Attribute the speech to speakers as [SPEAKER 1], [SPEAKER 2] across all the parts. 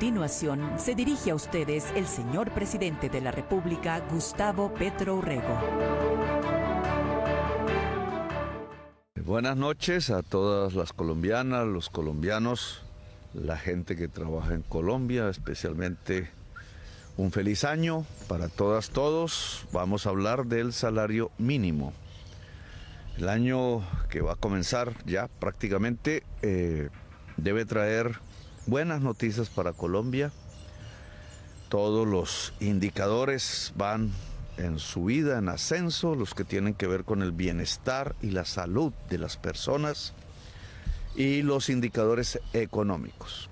[SPEAKER 1] continuación se dirige a ustedes el señor presidente de la República, Gustavo Petro Urrego.
[SPEAKER 2] Buenas noches a todas las colombianas, los colombianos, la gente que trabaja en Colombia, especialmente un feliz año para todas, todos. Vamos a hablar del salario mínimo. El año que va a comenzar ya prácticamente debe traer buenas noticias para Colombia. Todos los indicadores van en subida, en ascenso, los que tienen que ver con el bienestar y la salud de las personas y los indicadores económicos.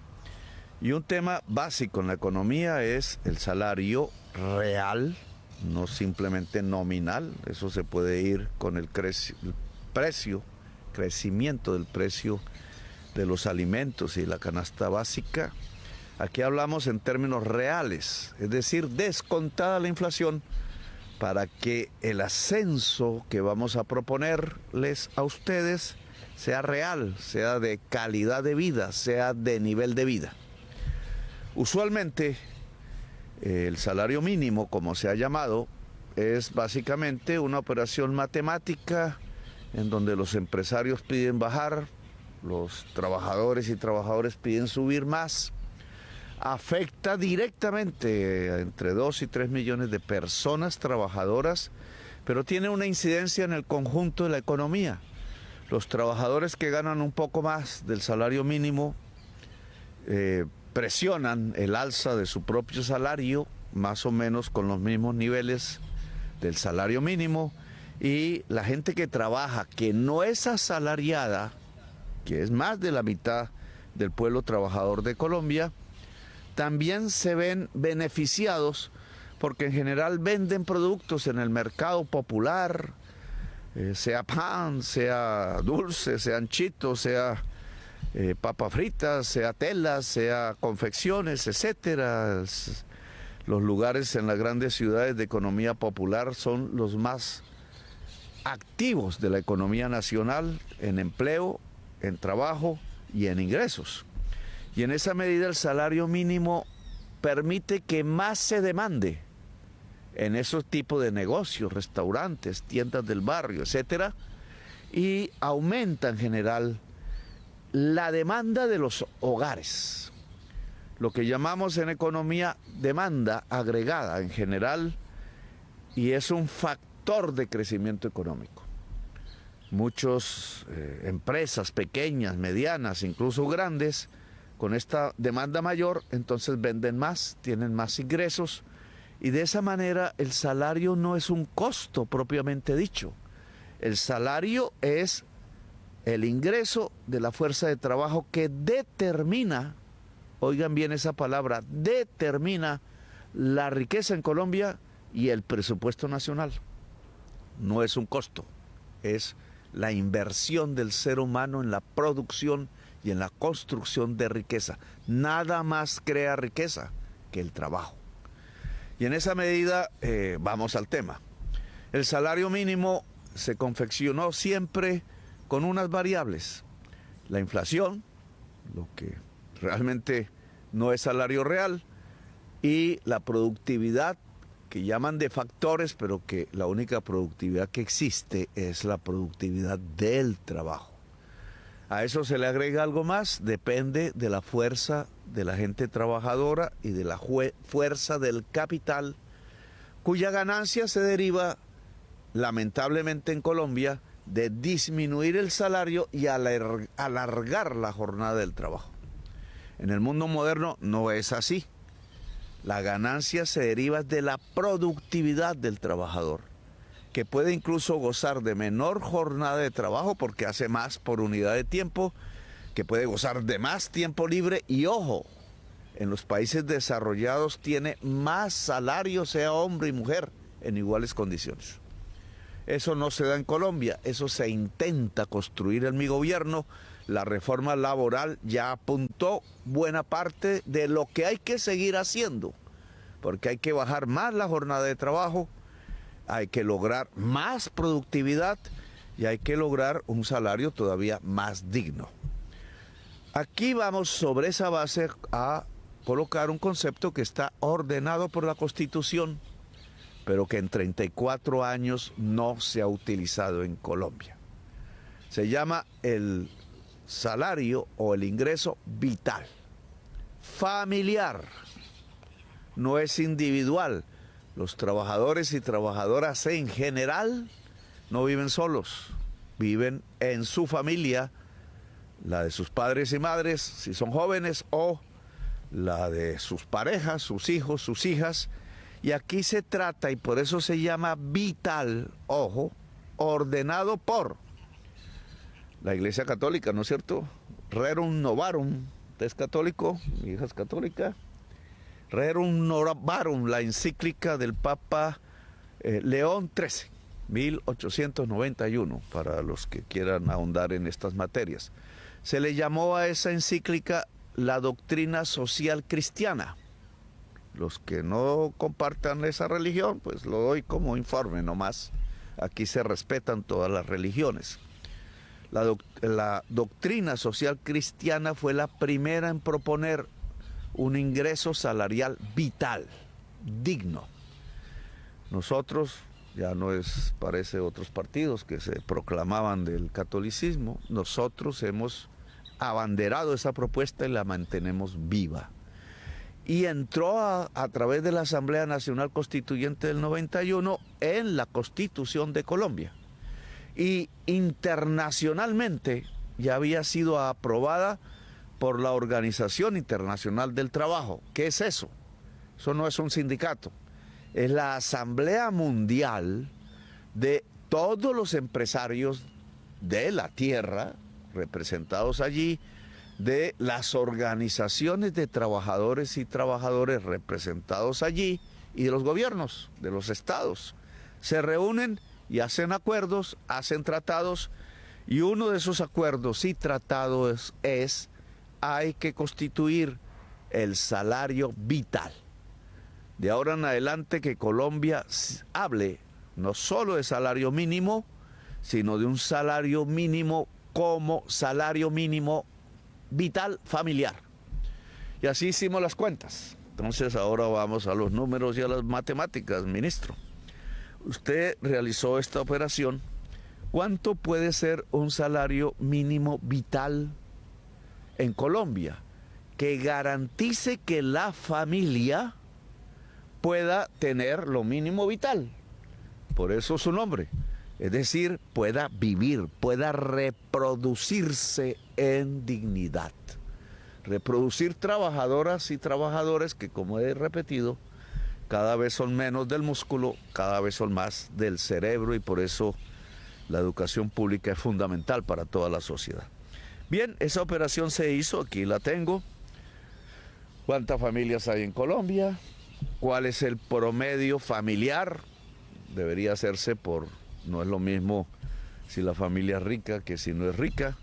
[SPEAKER 2] Y un tema básico en la economía es el salario real, no simplemente nominal. Eso se puede ir con el crecimiento del precio de los alimentos y la canasta básica. Aquí hablamos en términos reales, es decir, descontada la inflación, para que el ascenso que vamos a proponerles a ustedes sea real, sea de calidad de vida, sea de nivel de vida. Usualmente, el salario mínimo, como se ha llamado, es básicamente una operación matemática en donde los empresarios piden bajar, los trabajadores y trabajadoras piden subir más. Afecta directamente entre 2 y 3 millones de personas trabajadoras, pero tiene una incidencia en el conjunto de la economía. Los trabajadores que ganan un poco más del salario mínimo presionan el alza de su propio salario, más o menos con los mismos niveles del salario mínimo, y la gente que trabaja, que no es asalariada, que es más de la mitad del pueblo trabajador de Colombia, también se ven beneficiados porque en general venden productos en el mercado popular, sea pan, sea dulce, sean chitos, sea papas fritas, sea telas, sea confecciones, etcétera. Los lugares en las grandes ciudades de economía popular son los más activos de la economía nacional en empleo, en trabajo y en ingresos. Y en esa medida el salario mínimo permite que más se demande en esos tipos de negocios, restaurantes, tiendas del barrio, etcétera, y aumenta en general la demanda de los hogares, lo que llamamos en economía demanda agregada en general, y es un factor de crecimiento económico. Muchas empresas pequeñas, medianas, incluso grandes, con esta demanda mayor, entonces venden más, tienen más ingresos, y de esa manera el salario no es un costo propiamente dicho. El salario es el ingreso de la fuerza de trabajo que determina, oigan bien esa palabra, determina la riqueza en Colombia y el presupuesto nacional. No es un costo, es la inversión del ser humano en la producción y en la construcción de riqueza. Nada más crea riqueza que el trabajo. Y en esa medida, vamos al tema. El salario mínimo se confeccionó siempre con unas variables. La inflación, lo que realmente no es salario real, y la productividad, que llaman de factores, pero que la única productividad que existe es la productividad del trabajo. A eso se le agrega algo más, depende de la fuerza de la gente trabajadora y de la fuerza del capital, cuya ganancia se deriva, lamentablemente en Colombia, de disminuir el salario y alargar la jornada del trabajo. En el mundo moderno no es así. La ganancia se deriva de la productividad del trabajador, que puede incluso gozar de menor jornada de trabajo porque hace más por unidad de tiempo, que puede gozar de más tiempo libre y, ojo, en los países desarrollados tiene más salario, sea hombre y mujer, en iguales condiciones. Eso no se da en Colombia, eso se intenta construir en mi gobierno. La reforma laboral ya apuntó buena parte de lo que hay que seguir haciendo, porque hay que bajar más la jornada de trabajo, hay que lograr más productividad y hay que lograr un salario todavía más digno. Aquí vamos sobre esa base a colocar un concepto que está ordenado por la Constitución, pero que en 34 años no se ha utilizado en Colombia. Se llama el salario o el ingreso vital, familiar, no es individual. Los trabajadores y trabajadoras en general no viven solos, viven en su familia, la de sus padres y madres, si son jóvenes, o la de sus parejas, sus hijos, sus hijas. Y aquí se trata, y por eso se llama vital, ojo, ordenado por la Iglesia Católica, ¿no es cierto? Rerum Novarum, ¿usted es católico? Mi hija es católica. Rerum Novarum, la encíclica del Papa León XIII, 1891, para los que quieran ahondar en estas materias. Se le llamó a esa encíclica la doctrina social cristiana. Los que no compartan esa religión, pues lo doy como informe nomás. Aquí se respetan todas las religiones. La doctrina social cristiana fue la primera en proponer un ingreso salarial vital, digno. Nosotros, ya no es, parece otros partidos que se proclamaban del catolicismo, nosotros hemos abanderado esa propuesta y la mantenemos viva. Y entró a través de la Asamblea Nacional Constituyente del 91 en la Constitución de Colombia. Y internacionalmente ya había sido aprobada por la Organización Internacional del Trabajo. ¿Qué es eso? Eso no es un sindicato. Es la Asamblea Mundial de todos los empresarios de la tierra representados allí, de las organizaciones de trabajadores y trabajadores representados allí y de los gobiernos, de los estados. Se reúnen y hacen acuerdos, hacen tratados, y uno de esos acuerdos y tratados es hay que constituir el salario vital. De ahora en adelante que Colombia hable no solo de salario mínimo, sino de un salario mínimo como salario mínimo vital familiar. Y así hicimos las cuentas. Entonces ahora vamos a los números y a las matemáticas, ministro. Usted realizó esta operación. ¿Cuánto puede ser un salario mínimo vital en Colombia que garantice que la familia pueda tener lo mínimo vital? Por eso su nombre. Es decir, pueda vivir, pueda reproducirse en dignidad. Reproducir trabajadoras y trabajadores que, como he repetido, cada vez son menos del músculo, cada vez son más del cerebro, y por eso la educación pública es fundamental para toda la sociedad. Bien, esa operación se hizo, aquí la tengo. ¿Cuántas familias hay en Colombia? ¿Cuál es el promedio familiar? Debería hacerse por... No es lo mismo si la familia es rica que si no es rica,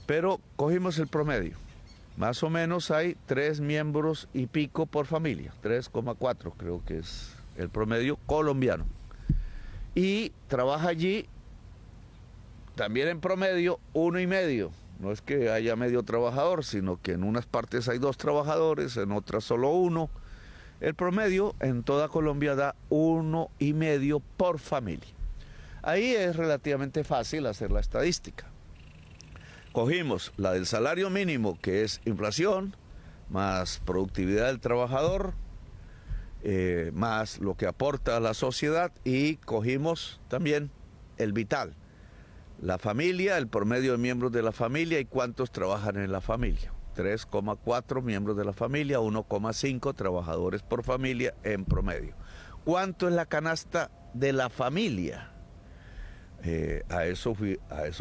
[SPEAKER 2] pero cogimos el promedio. Más o menos hay 3 miembros y pico por familia, 3,4 creo que es el promedio colombiano. Y trabaja allí también en promedio 1,5. No es que haya medio trabajador, sino que en unas partes hay 2 trabajadores, en otras solo 1. El promedio en toda Colombia da 1,5 por familia. Ahí es relativamente fácil hacer la estadística. Cogimos la del salario mínimo, que es inflación, más productividad del trabajador, más lo que aporta a la sociedad, y cogimos también el vital. La familia, el promedio de miembros de la familia y cuántos trabajan en la familia. 3,4 miembros de la familia, 1,5 trabajadores por familia en promedio. ¿Cuánto es la canasta de la familia? A eso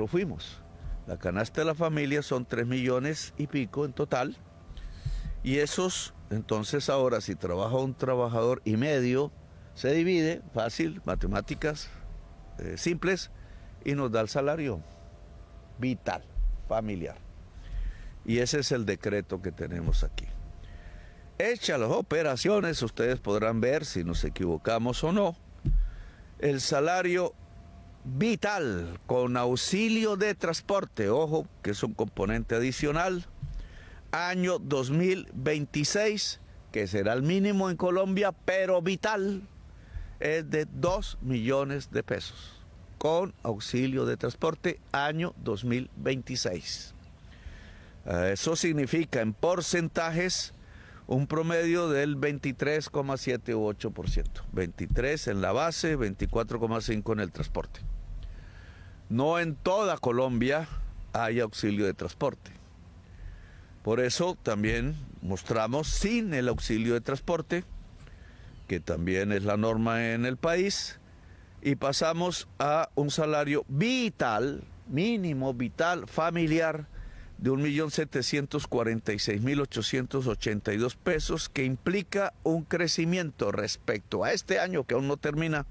[SPEAKER 2] fuimos. La canasta de la familia son 3 millones y pico en total. Y esos, entonces ahora, si trabaja un trabajador y medio, se divide, fácil, matemáticas simples, y nos da el salario vital, familiar. Y ese es el decreto que tenemos aquí. Hechas las operaciones, ustedes podrán ver si nos equivocamos o no. El salario vital con auxilio de transporte, ojo, que es un componente adicional, año 2026, que será el mínimo en Colombia, pero vital, es de 2 millones de pesos, con auxilio de transporte, año 2026. Eso significa en porcentajes un promedio del 23,78%. 23 en la base, 24,5 en el transporte. No en toda Colombia hay auxilio de transporte. Por eso también mostramos sin el auxilio de transporte, que también es la norma en el país, y pasamos a un salario vital, mínimo vital, familiar, de 1.746.882 pesos, que implica un crecimiento respecto a este año, que aún no termina,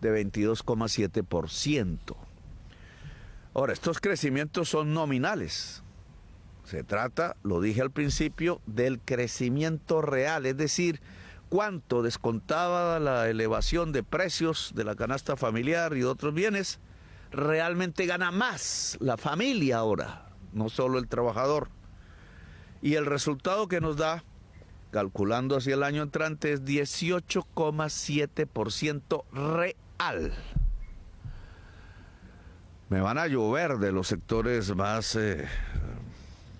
[SPEAKER 2] de 22,7%. Ahora, estos crecimientos son nominales. Se trata, lo dije al principio, del crecimiento real, es decir, cuánto descontaba la elevación de precios de la canasta familiar y de otros bienes, realmente gana más la familia ahora, no solo el trabajador. Y el resultado que nos da, calculando hacia el año entrante, es 18,7% real. Me van a llover de los sectores más,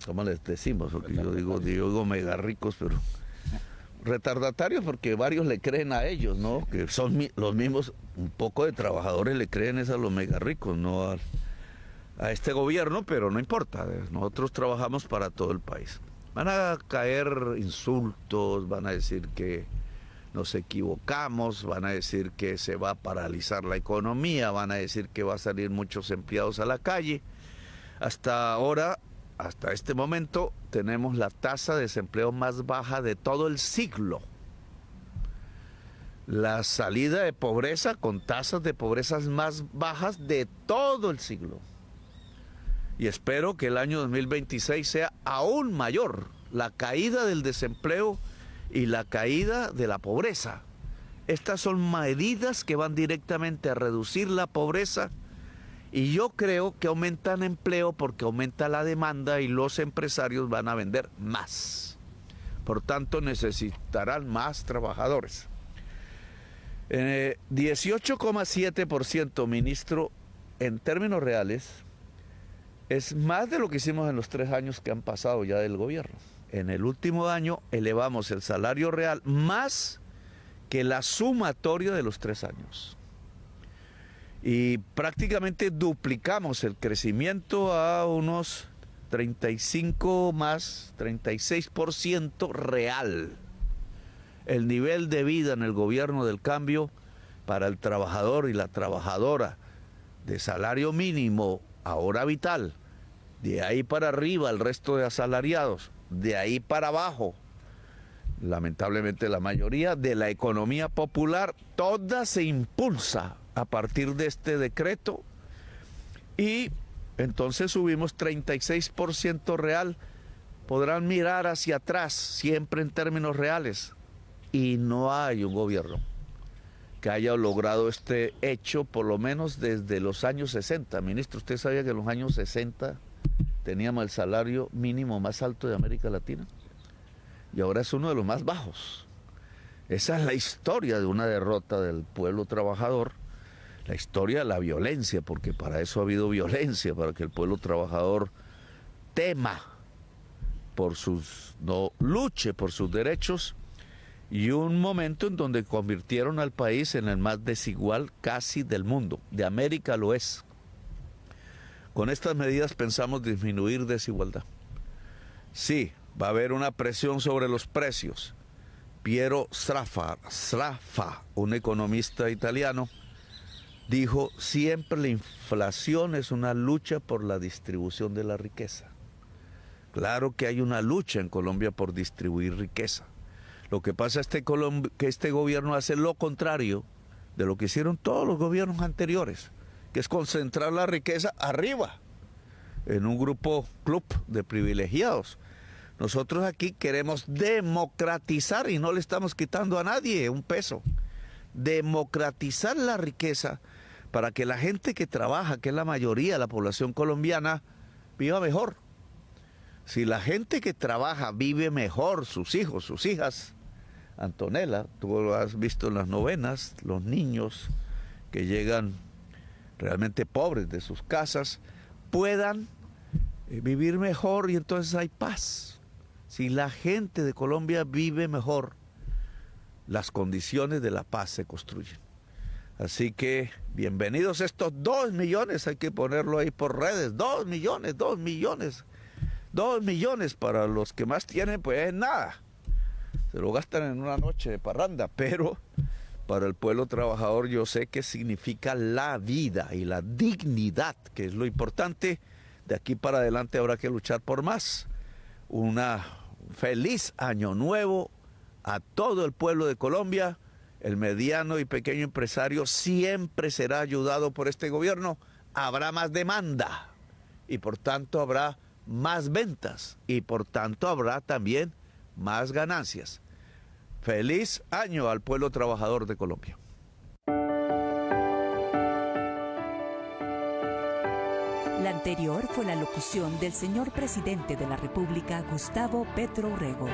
[SPEAKER 2] ¿cómo les decimos? Porque yo digo mega ricos, pero retardatarios, porque varios le creen a ellos, ¿no? Que son los mismos, un poco de trabajadores le creen a los mega ricos, no a este gobierno, pero no importa, nosotros trabajamos para todo el país. Van a caer insultos, van a decir que nos equivocamos, van a decir que se va a paralizar la economía, van a decir que va a salir muchos empleados a la calle. Hasta ahora, hasta este momento, tenemos la tasa de desempleo más baja de todo el siglo. La salida de pobreza con tasas de pobreza más bajas de todo el siglo. Y espero que el año 2026 sea aún mayor la caída del desempleo y la caída de la pobreza. Estas son medidas que van directamente a reducir la pobreza, y yo creo que aumentan empleo porque aumenta la demanda y los empresarios van a vender más. Por tanto, necesitarán más trabajadores. 18,7%, ministro, en términos reales, es más de lo que hicimos en los 3 años que han pasado ya del gobierno. En el último año elevamos el salario real más que la sumatoria de los 3 años. Y prácticamente duplicamos el crecimiento a unos 36% real. El nivel de vida en el gobierno del cambio para el trabajador y la trabajadora de salario mínimo, ahora vital, de ahí para arriba el resto de asalariados, de ahí para abajo, lamentablemente la mayoría de la economía popular, toda se impulsa a partir de este decreto, y entonces subimos 36% real. Podrán mirar hacia atrás, siempre en términos reales, y no hay un gobierno que haya logrado este hecho, por lo menos desde los años 60. Ministro, ¿usted sabía que en los años 60 teníamos el salario mínimo más alto de América Latina? Y ahora es uno de los más bajos. Esa es la historia de una derrota del pueblo trabajador, la historia de la violencia, porque para eso ha habido violencia, para que el pueblo trabajador tema por no luche por sus derechos, y un momento en donde convirtieron al país en el más desigual casi del mundo. De América lo es. Con estas medidas pensamos disminuir desigualdad. Sí, va a haber una presión sobre los precios. Piero Sraffa, un economista italiano, dijo: siempre la inflación es una lucha por la distribución de la riqueza. Claro que hay una lucha en Colombia por distribuir riqueza. Lo que pasa es que este gobierno hace lo contrario de lo que hicieron todos los gobiernos anteriores, que es concentrar la riqueza arriba, en un club de privilegiados. Nosotros aquí queremos democratizar, y no le estamos quitando a nadie un peso. Democratizar la riqueza para que la gente que trabaja, que es la mayoría de la población colombiana, viva mejor. Si la gente que trabaja vive mejor, sus hijos, sus hijas, Antonella, tú lo has visto en las novenas, los niños que llegan realmente pobres de sus casas, puedan vivir mejor y entonces hay paz. Si la gente de Colombia vive mejor, las condiciones de la paz se construyen. Así que bienvenidos estos 2 millones, hay que ponerlo ahí por redes, 2 millones, 2 millones. 2 millones para los que más tienen, pues es nada. Se lo gastan en una noche de parranda, pero para el pueblo trabajador yo sé que significa la vida y la dignidad, que es lo importante. De aquí para adelante habrá que luchar por más. Un feliz año nuevo a todo el pueblo de Colombia. El mediano y pequeño empresario siempre será ayudado por este gobierno. Habrá más demanda y por tanto habrá más ventas y por tanto habrá también más ganancias. Feliz año al pueblo trabajador de Colombia.
[SPEAKER 1] La anterior fue la locución del señor presidente de la República, Gustavo Petro Urrego.